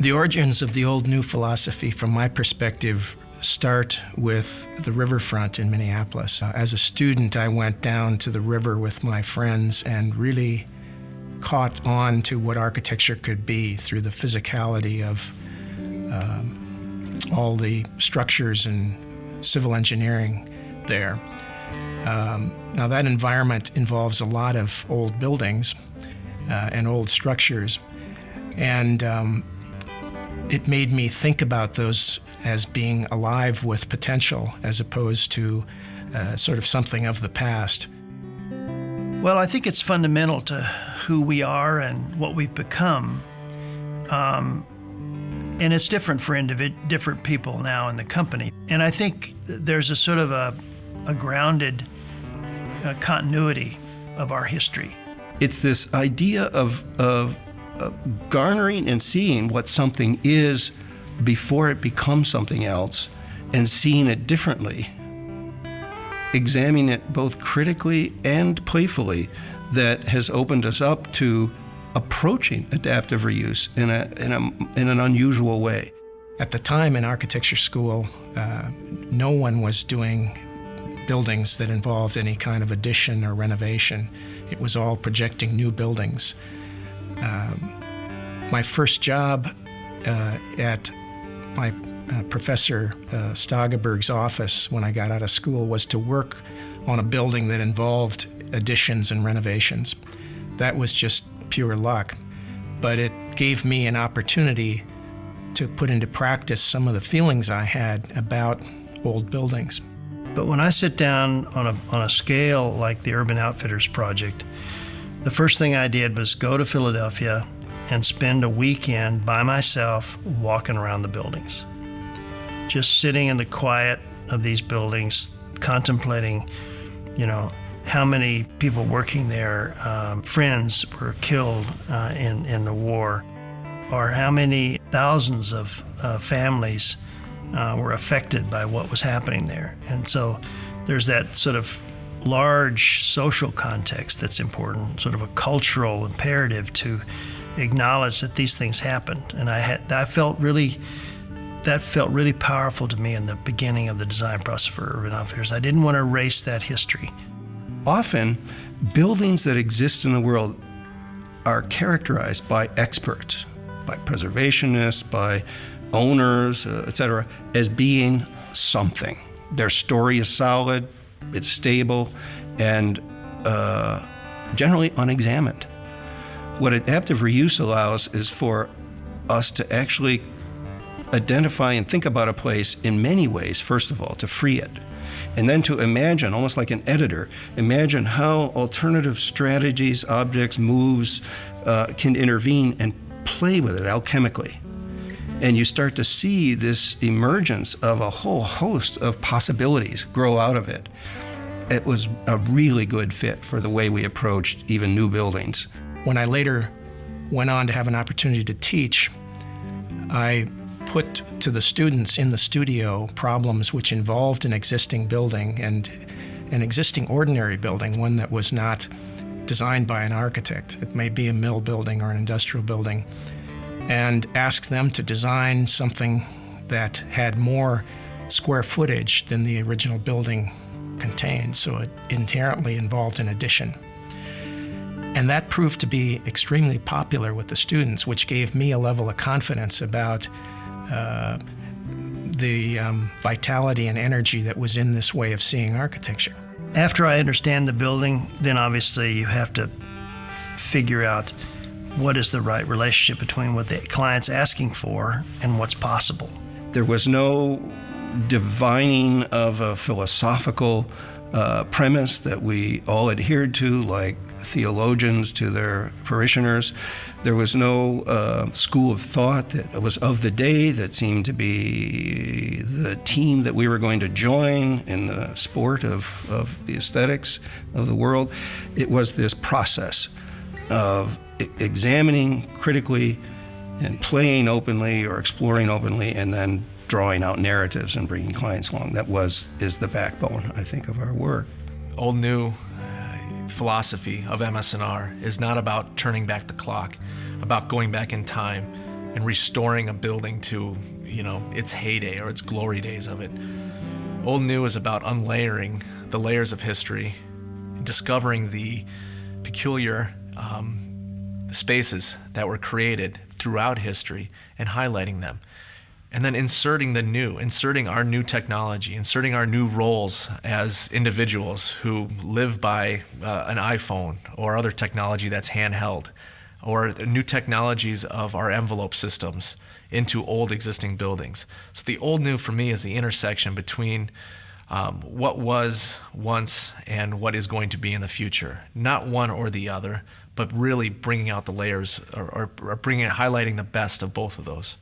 The origins of the Old New philosophy, from my perspective, start with the riverfront in Minneapolis. As a student, I went down to the river with my friends and really caught on to what architecture could be through the physicality of all the structures and civil engineering there. Now that environment involves a lot of old buildings and old structures, and it made me think about those as being alive with potential as opposed to sort of something of the past. Well, I think it's fundamental to who we are and what we've become. And it's different for different people now in the company. And I think there's a sort of a grounded continuity of our history. It's this idea of garnering and seeing what something is before it becomes something else and seeing it differently, examining it both critically and playfully, that has opened us up to approaching adaptive reuse in an unusual way. At the time in architecture school, no one was doing buildings that involved any kind of addition or renovation. It was all projecting new buildings. My first job at my Professor Stageberg's office when I got out of school was to work on a building that involved additions and renovations. That was just pure luck, but it gave me an opportunity to put into practice some of the feelings I had about old buildings. But when I sit down on a scale like the Urban Outfitters project, the first thing I did was go to Philadelphia and spend a weekend by myself walking around the buildings. Just sitting in the quiet of these buildings, contemplating, how many people working there, friends were killed in the war, or how many thousands of families were affected by what was happening there. And so there's that sort of large social context that's important, sort of a cultural imperative to acknowledge that these things happened. And that felt really powerful to me in the beginning of the design process for Urban Outfitters. I didn't want to erase that history. Often, buildings that exist in the world are characterized by experts, by preservationists, by owners, etc., as being something. Their story is solid, it's stable, and generally unexamined. What adaptive reuse allows is for us to actually identify and think about a place in many ways, first of all, to free it. And then to imagine, almost like an editor, imagine how alternative strategies, objects, moves can intervene and play with it alchemically. And you start to see this emergence of a whole host of possibilities grow out of it. It was a really good fit for the way we approached even new buildings. When I later went on to have an opportunity to teach, I put to the students in the studio problems which involved an existing building and an existing ordinary building, one that was not designed by an architect. It may be a mill building or an industrial building, and asked them to design something that had more square footage than the original building contained, so it inherently involved an addition. And that proved to be extremely popular with the students, which gave me a level of confidence about the vitality and energy that was in this way of seeing architecture. After I understand the building, then obviously you have to figure out what is the right relationship between what the client's asking for and what's possible. There was no divining of a philosophical premise that we all adhered to, like theologians to their parishioners. There was no school of thought that was of the day that seemed to be the team that we were going to join in the sport of the aesthetics of the world. It was this process of examining critically and playing openly or exploring openly, and then drawing out narratives and bringing clients along. That is the backbone, I think, of our work. Old New philosophy of MS&R is not about turning back the clock, about going back in time and restoring a building to, its heyday or its glory days of it. Old New is about unlayering the layers of history, discovering the peculiar spaces that were created throughout history and highlighting them. And then inserting our new technology, inserting our new roles as individuals who live by an iPhone or other technology that's handheld, or new technologies of our envelope systems into old existing buildings. So the Old New for me is the intersection between what was once and what is going to be in the future. Not one or the other, but really bringing out the layers or highlighting the best of both of those.